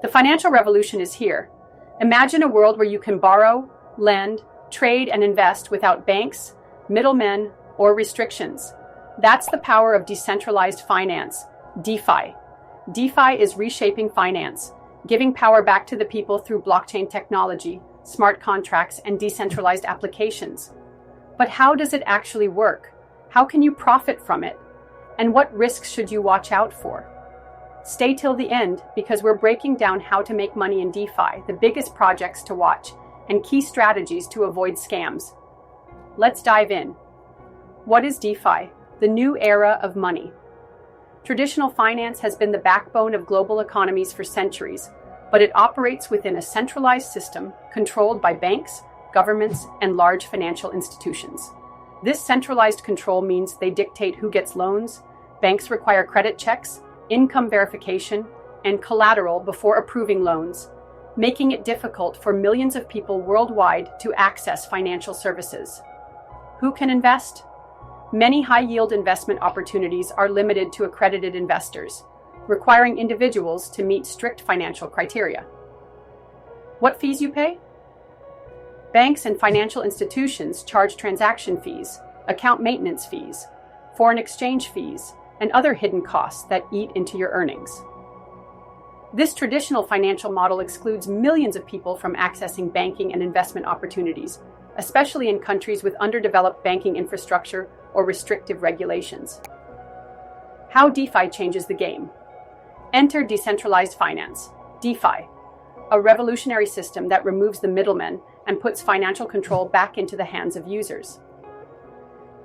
The financial revolution is here. Imagine a world where you can borrow, lend, trade, and invest without banks, middlemen, or restrictions. That's the power of decentralized finance, DeFi. DeFi is reshaping finance, giving power back to the people through blockchain technology, smart contracts, and decentralized applications. But how does it actually work? How can you profit from it? And what risks should you watch out for? Stay till the end, because we're breaking down how to make money in DeFi, the biggest projects to watch, and key strategies to avoid scams. Let's dive in. What is DeFi? The new era of money. Traditional finance has been the backbone of global economies for centuries, but it operates within a centralized system controlled by banks, governments, and large financial institutions. This centralized control means they dictate who gets loans, banks require credit checks, income verification, and collateral before approving loans, making it difficult for millions of people worldwide to access financial services. Who can invest? Many high-yield investment opportunities are limited to accredited investors, requiring individuals to meet strict financial criteria. What fees you pay? Banks and financial institutions charge transaction fees, account maintenance fees, foreign exchange fees, and other hidden costs that eat into your earnings. This traditional financial model excludes millions of people from accessing banking and investment opportunities, especially in countries with underdeveloped banking infrastructure or restrictive regulations. How DeFi changes the game. Enter Decentralized Finance, DeFi, a revolutionary system that removes the middlemen and puts financial control back into the hands of users.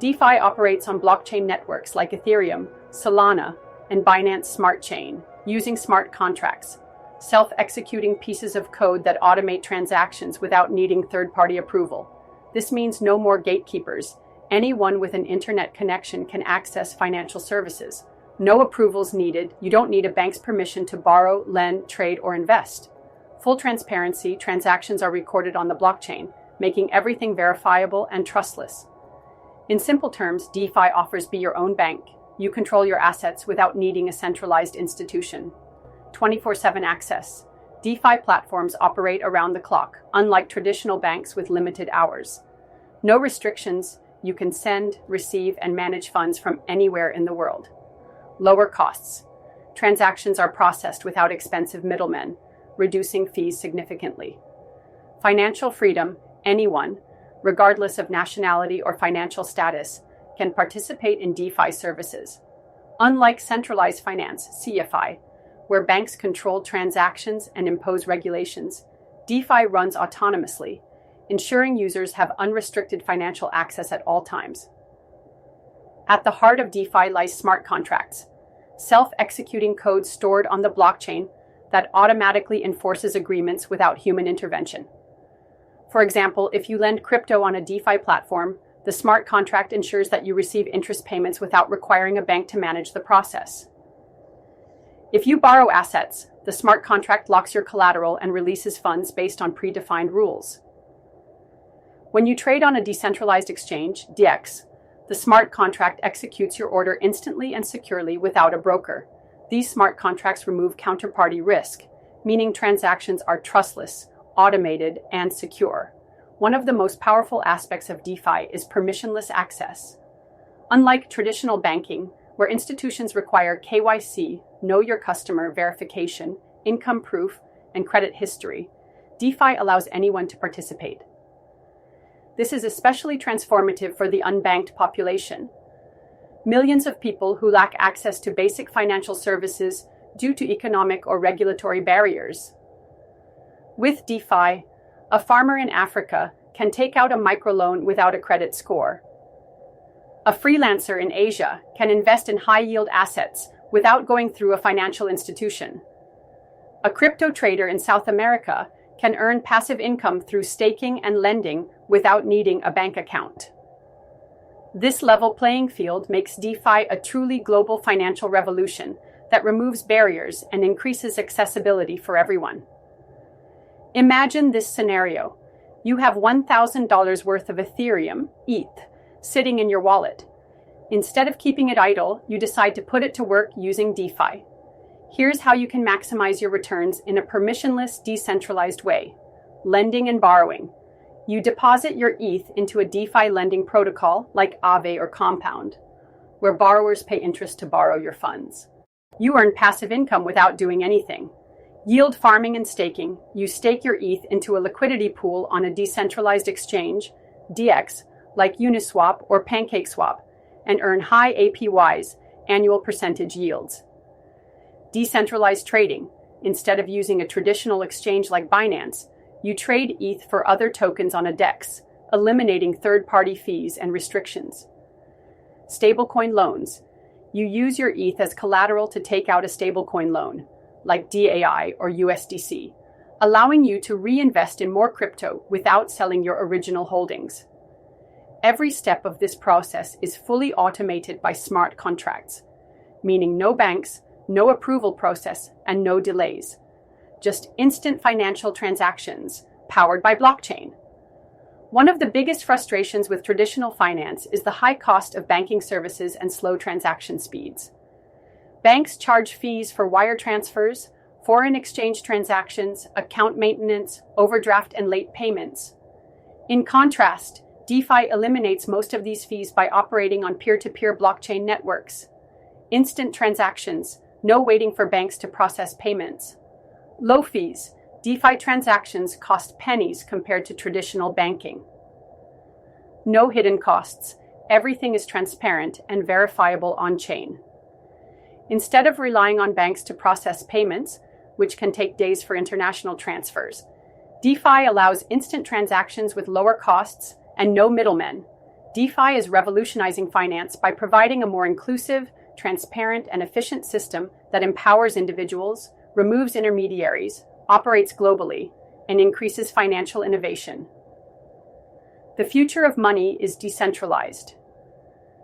DeFi operates on blockchain networks like Ethereum, Solana, and Binance Smart Chain, using smart contracts, self-executing pieces of code that automate transactions without needing third-party approval. This means no more gatekeepers. Anyone with an internet connection can access financial services. No approvals needed. You don't need a bank's permission to borrow, lend, trade, or invest. Full transparency, transactions are recorded on the blockchain, making everything verifiable and trustless. In simple terms, DeFi offers be your own bank. You control your assets without needing a centralized institution. 24/7 access. DeFi platforms operate around the clock, unlike traditional banks with limited hours. No restrictions. You can send, receive, and manage funds from anywhere in the world. Lower costs. Transactions are processed without expensive middlemen, reducing fees significantly. Financial freedom. Anyone, regardless of nationality or financial status, can participate in DeFi services. Unlike centralized finance, CFI, where banks control transactions and impose regulations, DeFi runs autonomously, ensuring users have unrestricted financial access at all times. At the heart of DeFi lies smart contracts, self-executing code stored on the blockchain that automatically enforces agreements without human intervention. For example, if you lend crypto on a DeFi platform, the smart contract ensures that you receive interest payments without requiring a bank to manage the process. If you borrow assets, the smart contract locks your collateral and releases funds based on predefined rules. When you trade on a decentralized exchange, DEX, the smart contract executes your order instantly and securely without a broker. These smart contracts remove counterparty risk, meaning transactions are trustless, automated, and secure. One of the most powerful aspects of DeFi is permissionless access. Unlike traditional banking, where institutions require KYC, know your customer verification, income proof, and credit history, DeFi allows anyone to participate. This is especially transformative for the unbanked population. Millions of people who lack access to basic financial services due to economic or regulatory barriers. With DeFi, a farmer in Africa can take out a microloan without a credit score. A freelancer in Asia can invest in high-yield assets without going through a financial institution. A crypto trader in South America can earn passive income through staking and lending without needing a bank account. This level playing field makes DeFi a truly global financial revolution that removes barriers and increases accessibility for everyone. Imagine this scenario. You have $1,000 worth of Ethereum, ETH, sitting in your wallet. Instead of keeping it idle, you decide to put it to work using DeFi. Here's how you can maximize your returns in a permissionless, decentralized way. Lending and borrowing. You deposit your ETH into a DeFi lending protocol like Aave or Compound, where borrowers pay interest to borrow your funds. You earn passive income without doing anything. Yield farming and staking. You stake your ETH into a liquidity pool on a decentralized exchange, DX, like Uniswap or PancakeSwap, and earn high APYs, annual percentage yields. Decentralized trading. Instead of using a traditional exchange like Binance, you trade ETH for other tokens on a DEX, eliminating third-party fees and restrictions. Stablecoin loans. You use your ETH as collateral to take out a stablecoin loan, like DAI or USDC, allowing you to reinvest in more crypto without selling your original holdings. Every step of this process is fully automated by smart contracts, meaning no banks, no approval process, and no delays. Just instant financial transactions powered by blockchain. One of the biggest frustrations with traditional finance is the high cost of banking services and slow transaction speeds. Banks charge fees for wire transfers, foreign exchange transactions, account maintenance, overdraft, and late payments. In contrast, DeFi eliminates most of these fees by operating on peer-to-peer blockchain networks. Instant transactions, no waiting for banks to process payments. Low fees. DeFi transactions cost pennies compared to traditional banking. No hidden costs. Everything is transparent and verifiable on-chain. Instead of relying on banks to process payments, which can take days for international transfers, DeFi allows instant transactions with lower costs and no middlemen. DeFi is revolutionizing finance by providing a more inclusive, transparent, and efficient system that empowers individuals, removes intermediaries, operates globally, and increases financial innovation. The future of money is decentralized.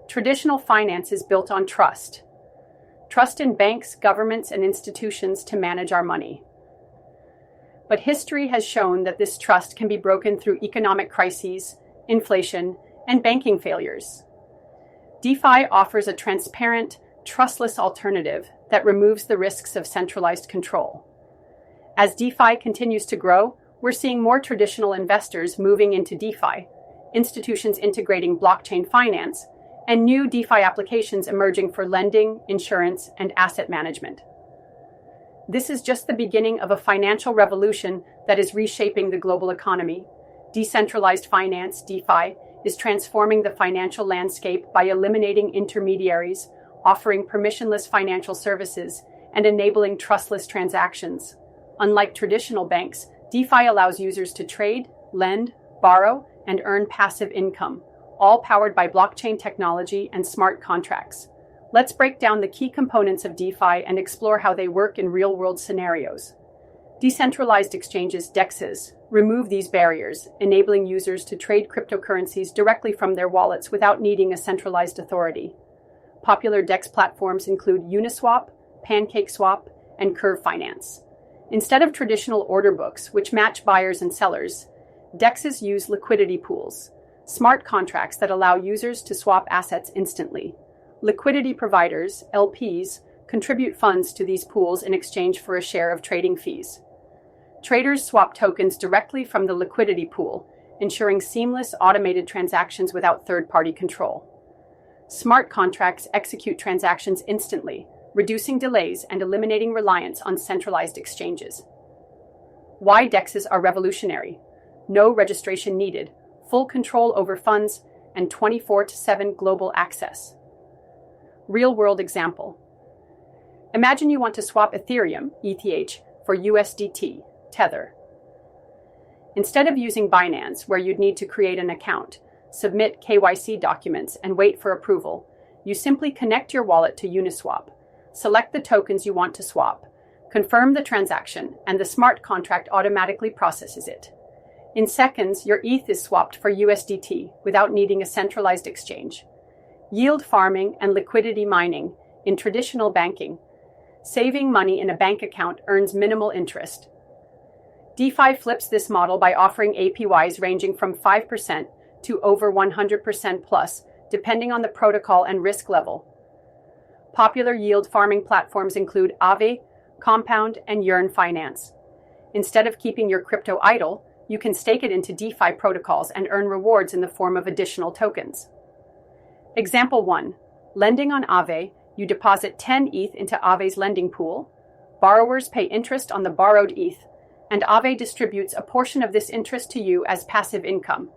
Traditional finance is built on trust. Trust in banks, governments, and institutions to manage our money. But history has shown that this trust can be broken through economic crises, inflation, and banking failures. DeFi offers a transparent, trustless alternative that removes the risks of centralized control. As DeFi continues to grow, we're seeing more traditional investors moving into DeFi, institutions integrating blockchain finance, and new DeFi applications emerging for lending, insurance, and asset management. This is just the beginning of a financial revolution that is reshaping the global economy. Decentralized finance, DeFi, is transforming the financial landscape by eliminating intermediaries, offering permissionless financial services, and enabling trustless transactions. Unlike traditional banks, DeFi allows users to trade, lend, borrow, and earn passive income, all powered by blockchain technology and smart contracts. Let's break down the key components of DeFi and explore how they work in real-world scenarios. Decentralized exchanges, DEXs, remove these barriers, enabling users to trade cryptocurrencies directly from their wallets without needing a centralized authority. Popular DEX platforms include Uniswap, PancakeSwap, and Curve Finance. Instead of traditional order books, which match buyers and sellers, DEXs use liquidity pools, smart contracts that allow users to swap assets instantly. Liquidity providers, LPs, contribute funds to these pools in exchange for a share of trading fees. Traders swap tokens directly from the liquidity pool, ensuring seamless automated transactions without third-party control. Smart contracts execute transactions instantly, reducing delays and eliminating reliance on centralized exchanges. Why DEXs are revolutionary? No registration needed, full control over funds, and 24/7 global access. Real-world example. Imagine you want to swap Ethereum, ETH, for USDT, Tether. Instead of using Binance, where you'd need to create an account, submit KYC documents, and wait for approval, you simply connect your wallet to Uniswap, select the tokens you want to swap, confirm the transaction, and the smart contract automatically processes it. In seconds, your ETH is swapped for USDT without needing a centralized exchange. Yield farming and liquidity mining in traditional banking. Saving money in a bank account earns minimal interest. DeFi flips this model by offering APYs ranging from 5% to over 100% plus, depending on the protocol and risk level. Popular yield farming platforms include Aave, compound, and yearn finance. Instead of keeping your crypto idle, you can stake it into DeFi protocols and earn rewards in the form of additional tokens. Example 1. Lending on Aave. You deposit 10 ETH into Aave's lending pool. Borrowers pay interest on the borrowed ETH, and Aave distributes a portion of this interest to you as passive income.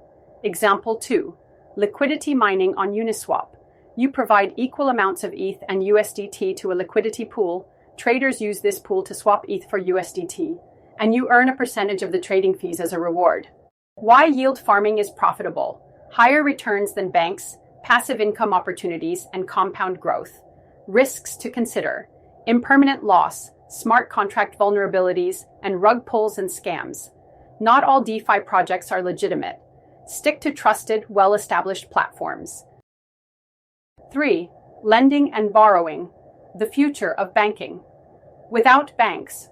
Example 2. Liquidity mining on Uniswap. You provide equal amounts of ETH and USDT to a liquidity pool. Traders use this pool to swap ETH for USDT, and you earn a percentage of the trading fees as a reward. Why yield farming is profitable? Higher returns than banks, passive income opportunities, and compound growth. Risks to consider: impermanent loss, smart contract vulnerabilities, and rug pulls and scams. Not all DeFi projects are legitimate. Stick to trusted, well-established platforms. 3. Lending and borrowing. The future of banking. Without banks,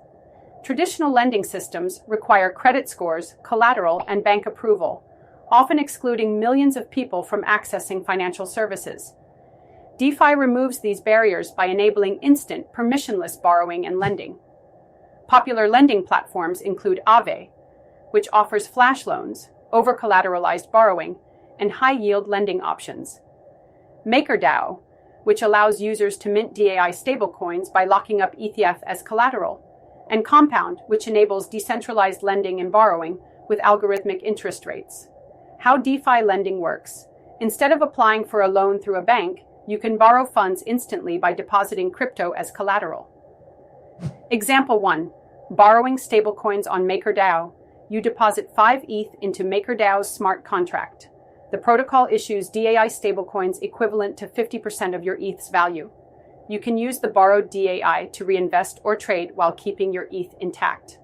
traditional lending systems require credit scores, collateral, and bank approval, often excluding millions of people from accessing financial services. DeFi removes these barriers by enabling instant, permissionless borrowing and lending. Popular lending platforms include Aave, which offers flash loans, over-collateralized borrowing, and high-yield lending options. MakerDAO, which allows users to mint DAI stablecoins by locking up ETH as collateral, and Compound, which enables decentralized lending and borrowing with algorithmic interest rates. How DeFi lending works. Instead of applying for a loan through a bank, you can borrow funds instantly by depositing crypto as collateral. Example 1. Borrowing stablecoins on MakerDAO. You deposit 5 ETH into MakerDAO's smart contract. The protocol issues DAI stablecoins equivalent to 50% of your ETH's value. You can use the borrowed DAI to reinvest or trade while keeping your ETH intact.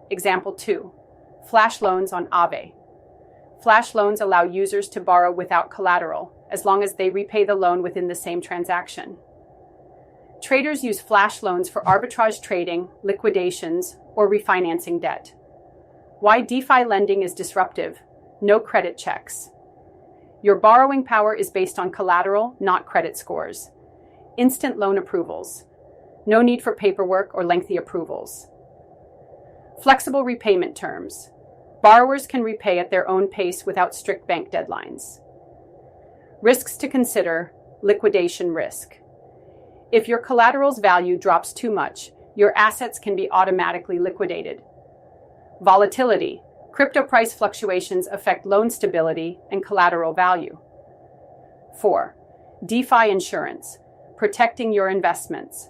Example 2. Flash loans on Aave. Flash loans allow users to borrow without collateral, as long as they repay the loan within the same transaction. Traders use flash loans for arbitrage trading, liquidations, or refinancing debt. Why DeFi lending is disruptive. No credit checks. Your borrowing power is based on collateral, not credit scores. Instant loan approvals. No need for paperwork or lengthy approvals. Flexible repayment terms. Borrowers can repay at their own pace without strict bank deadlines. Risks to consider: liquidation risk. If your collateral's value drops too much, your assets can be automatically liquidated. Volatility. Crypto price fluctuations affect loan stability and collateral value. 4. DeFi insurance. Protecting your investments.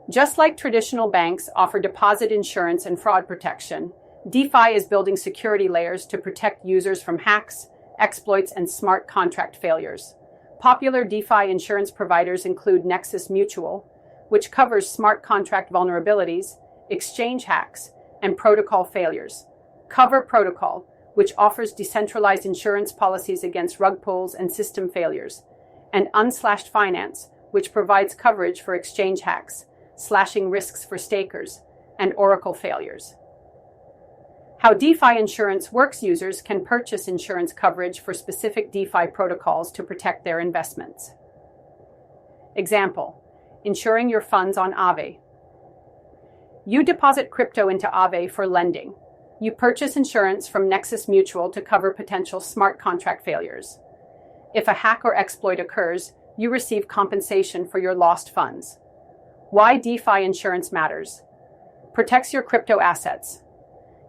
Just like traditional banks offer deposit insurance and fraud protection, DeFi is building security layers to protect users from hacks, exploits, and smart contract failures. Popular DeFi insurance providers include Nexus Mutual, which covers smart contract vulnerabilities, exchange hacks, and protocol failures. Cover Protocol, which offers decentralized insurance policies against rug pulls and system failures. And Unslashed Finance, which provides coverage for exchange hacks, slashing risks for stakers, and Oracle failures. How DeFi insurance works: users can purchase insurance coverage for specific DeFi protocols to protect their investments. Example: insuring your funds on Aave. You deposit crypto into Aave for lending. You purchase insurance from Nexus Mutual to cover potential smart contract failures. If a hack or exploit occurs, you receive compensation for your lost funds. Why DeFi insurance matters: protects your crypto assets.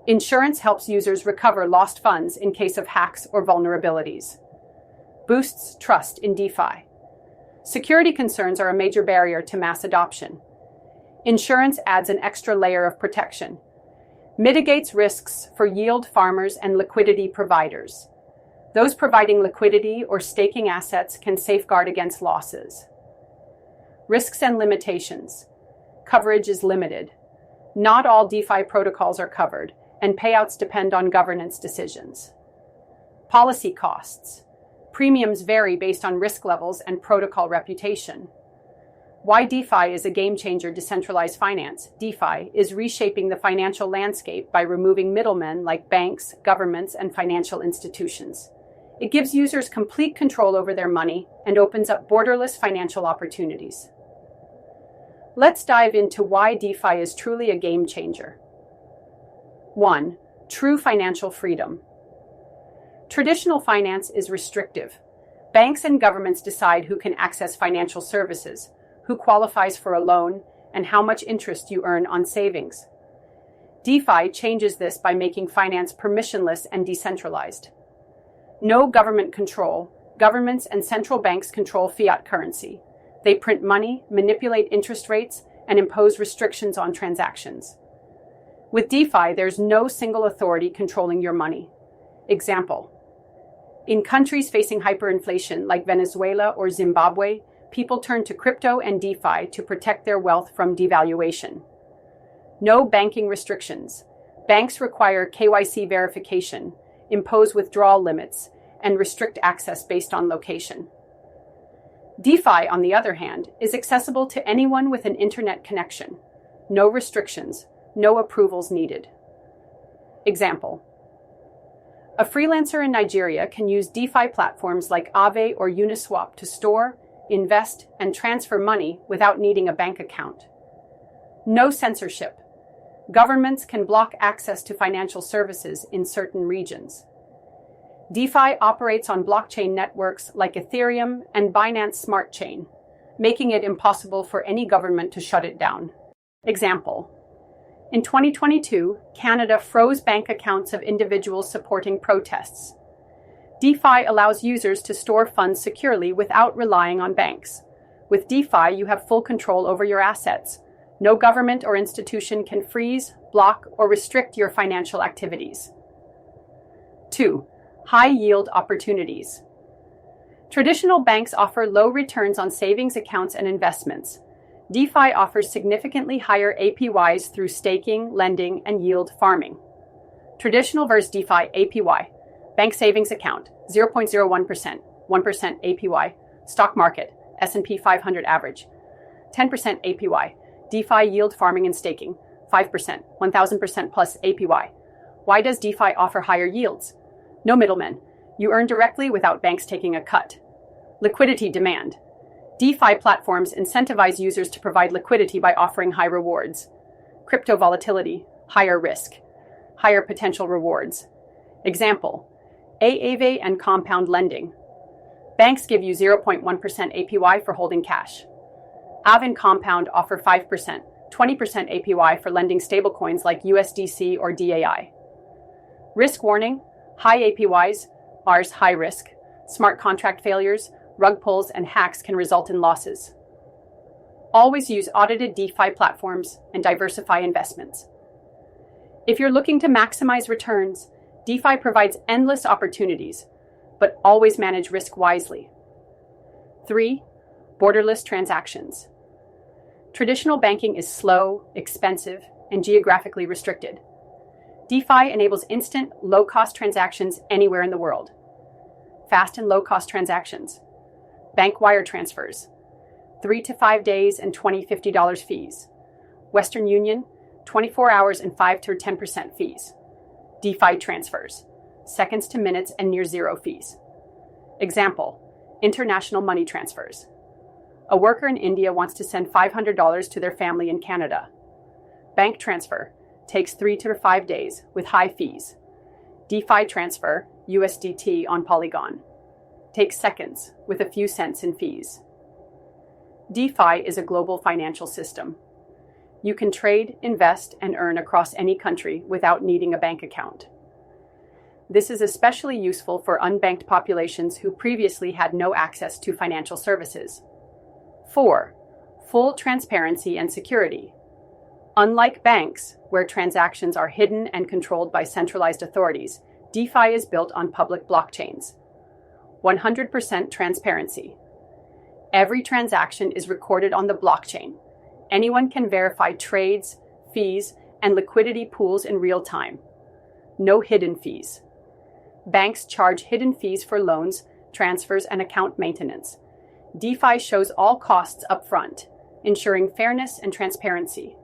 Insurance helps users recover lost funds in case of hacks or vulnerabilities. Boosts trust in DeFi. Security concerns are a major barrier to mass adoption. Insurance adds an extra layer of protection. Mitigates risks for yield farmers and liquidity providers. Those providing liquidity or staking assets can safeguard against losses. Risks and limitations. Coverage is limited. Not all DeFi protocols are covered, and payouts depend on governance decisions. Policy costs. Premiums vary based on risk levels and protocol reputation. Why DeFi is a game-changer. Decentralized finance, DeFi, is reshaping the financial landscape by removing middlemen like banks, governments, and financial institutions. It gives users complete control over their money and opens up borderless financial opportunities. Let's dive into why DeFi is truly a game changer. 1. True financial freedom. Traditional finance is restrictive. Banks and governments decide who can access financial services, who qualifies for a loan, and how much interest you earn on savings. DeFi changes this by making finance permissionless and decentralized. No government control. Governments and central banks control fiat currency. They print money, manipulate interest rates, and impose restrictions on transactions. With DeFi, there's no single authority controlling your money. Example: in countries facing hyperinflation like Venezuela or Zimbabwe, people turn to crypto and DeFi to protect their wealth from devaluation. No banking restrictions. Banks require KYC verification, impose withdrawal limits, and restrict access based on location. DeFi, on the other hand, is accessible to anyone with an internet connection. No restrictions, no approvals needed. Example: a freelancer in Nigeria can use DeFi platforms like Aave or Uniswap to store, invest, and transfer money without needing a bank account. No censorship. Governments can block access to financial services in certain regions. DeFi operates on blockchain networks like Ethereum and Binance Smart Chain, making it impossible for any government to shut it down. Example: in 2022, Canada froze bank accounts of individuals supporting protests. DeFi allows users to store funds securely without relying on banks. With DeFi, you have full control over your assets. No government or institution can freeze, block, or restrict your financial activities. 2. High-yield opportunities. Traditional banks offer low returns on savings accounts and investments. DeFi offers significantly higher APYs through staking, lending, and yield farming. Traditional versus DeFi APY. Bank savings account, 0.01%, 1% APY. Stock market, S&P 500 average, 10% APY. DeFi yield farming and staking, 5%, 1,000% plus APY. Why does DeFi offer higher yields? No middlemen. You earn directly without banks taking a cut. Liquidity demand. DeFi platforms incentivize users to provide liquidity by offering high rewards. Crypto volatility, higher risk, higher potential rewards. Example: Aave and compound lending. Banks give you 0.1% APY for holding cash. Aave and Compound offer 5%, 20% APY for lending stablecoins like USDC or DAI. Risk warning: high APYs, bars high risk. Smart contract failures, rug pulls, and hacks can result in losses. Always use audited DeFi platforms and diversify investments. If you're looking to maximize returns, DeFi provides endless opportunities, but always manage risk wisely. 3. Borderless transactions. Traditional banking is slow, expensive, and geographically restricted. DeFi enables instant, low-cost transactions anywhere in the world. Fast and low-cost transactions. Bank wire transfers, 3 to 5 days and $20-$50 fees. Western Union, 24 hours and 5 to 10% fees. DeFi transfers, seconds to minutes and near zero fees. Example: international money transfers. A worker in India wants to send $500 to their family in Canada. Bank transfer takes 3 to 5 days with high fees. DeFi transfer, USDT on Polygon, takes seconds with a few cents in fees. DeFi is a global financial system. You can trade, invest, and earn across any country without needing a bank account. This is especially useful for unbanked populations who previously had no access to financial services. 4. Full transparency and security. Unlike banks, where transactions are hidden and controlled by centralized authorities, DeFi is built on public blockchains. 100% transparency. Every transaction is recorded on the blockchain. Anyone can verify trades, fees, and liquidity pools in real time. No hidden fees. Banks charge hidden fees for loans, transfers, and account maintenance. DeFi shows all costs up front, ensuring fairness and transparency.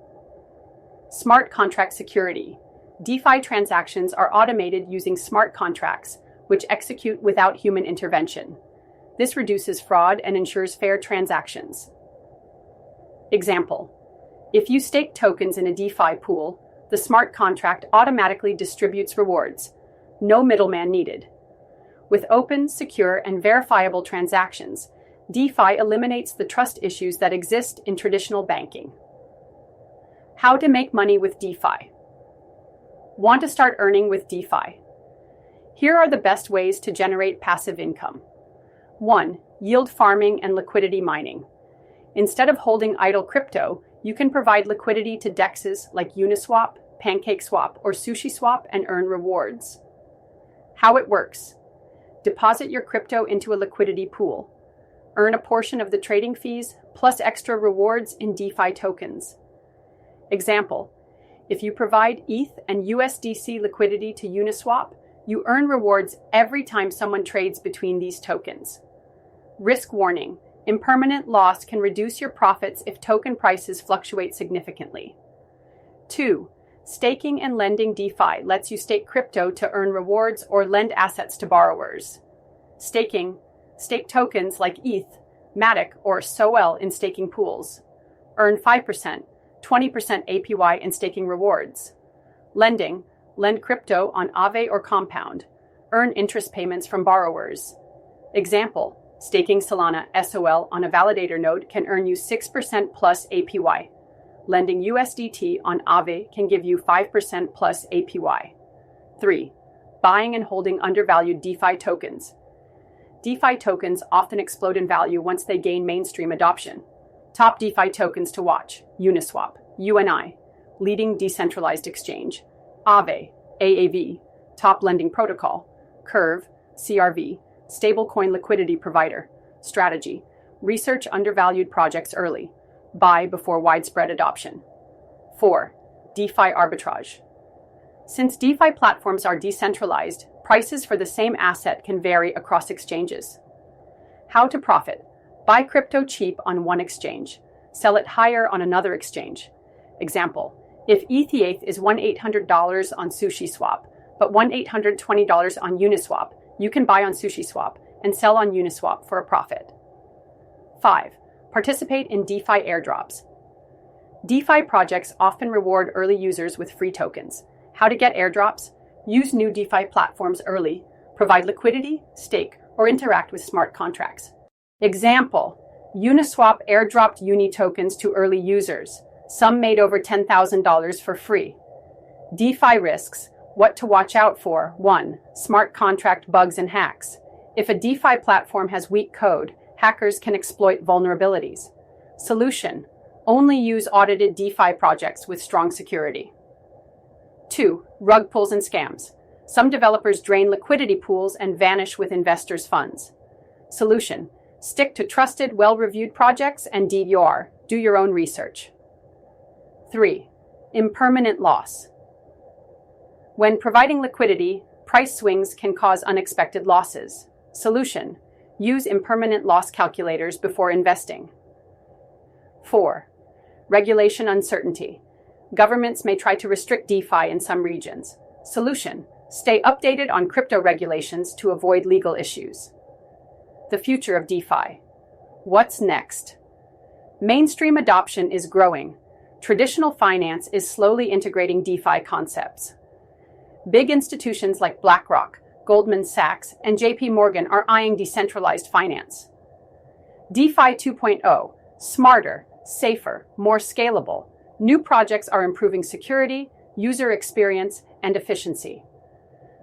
Smart contract security. DeFi transactions are automated using smart contracts, which execute without human intervention. This reduces fraud and ensures fair transactions. Example: If you stake tokens in a DeFi pool, the smart contract automatically distributes rewards. No middleman needed. With open, secure, and verifiable transactions, DeFi eliminates the trust issues that exist in traditional banking. How to make money with DeFi. Want to start earning with DeFi? Here are the best ways to generate passive income. 1. Yield farming and liquidity mining. Instead of holding idle crypto, you can provide liquidity to DEXs like Uniswap, PancakeSwap, or SushiSwap and earn rewards. How it works. Deposit your crypto into a liquidity pool. Earn a portion of the trading fees plus extra rewards in DeFi tokens. Example, if you provide ETH and USDC liquidity to Uniswap, you earn rewards every time someone trades between these tokens. Risk warning. Impermanent loss can reduce your profits if token prices fluctuate significantly. 2. Staking and lending. DeFi lets you stake crypto to earn rewards or lend assets to borrowers. Staking. Stake tokens like ETH, Matic, or SOL in staking pools. Earn 5%, 20% APY in staking rewards. Lending. Lend crypto on Aave or Compound. Earn interest payments from borrowers. Example. Staking Solana SOL on a validator node can earn you 6% plus APY. Lending USDT on Aave can give you 5% plus APY. 3. Buying and holding undervalued DeFi tokens. DeFi tokens often explode in value once they gain mainstream adoption. Top DeFi tokens to watch: Uniswap, UNI, leading decentralized exchange; Aave, AAV, top lending protocol; Curve, CRV, stablecoin liquidity provider; Strategy, research undervalued projects early, buy before widespread adoption. 4. DeFi arbitrage. Since DeFi platforms are decentralized, prices for the same asset can vary across exchanges. How to profit. Buy crypto cheap on one exchange. Sell it higher on another exchange. Example, if ETH is $1,800 on SushiSwap, but $1,820 on Uniswap, you can buy on SushiSwap and sell on Uniswap for a profit. 5. Participate in DeFi airdrops. DeFi projects often reward early users with free tokens. How to get airdrops? Use new DeFi platforms early, provide liquidity, stake, or interact with smart contracts. Example, Uniswap airdropped Uni tokens to early users. Some made over $10,000 for free. DeFi risks. What to watch out for. 1. Smart contract bugs and hacks. If a DeFi platform has weak code, hackers can exploit vulnerabilities. Solution. Only use audited DeFi projects with strong security. 2. Rug pulls and scams. Some developers drain liquidity pools and vanish with investors' funds. Solution. Stick to trusted, well-reviewed projects and do your own research. 3. Impermanent loss. When providing liquidity, price swings can cause unexpected losses. Solution. Use impermanent loss calculators before investing. 4. Regulation uncertainty. Governments may try to restrict DeFi in some regions. Solution. Stay updated on crypto regulations to avoid legal issues. The future of DeFi. What's next? Mainstream adoption is growing. Traditional finance is slowly integrating DeFi concepts. Big institutions like BlackRock, Goldman Sachs, and JP Morgan are eyeing decentralized finance. DeFi 2.0, smarter, safer, more scalable. New projects are improving security, user experience, and efficiency.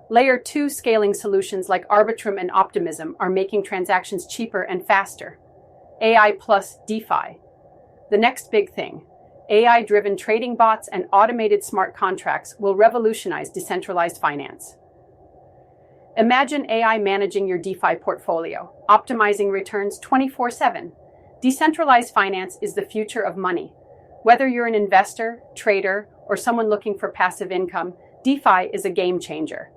Layer 2 scaling solutions like Arbitrum and Optimism are making transactions cheaper and faster. AI plus DeFi. The next big thing. AI-driven trading bots and automated smart contracts will revolutionize decentralized finance. Imagine AI managing your DeFi portfolio, optimizing returns 24/7. Decentralized finance is the future of money. Whether you're an investor, trader, or someone looking for passive income, DeFi is a game changer.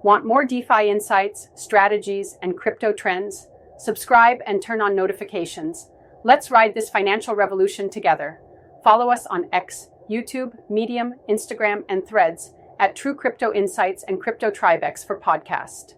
Want more DeFi insights, strategies, and crypto trends? Subscribe and turn on notifications. Let's ride this financial revolution together. Follow us on X, YouTube, Medium, Instagram, and Threads at True Crypto Insights and Crypto Tribex for podcast.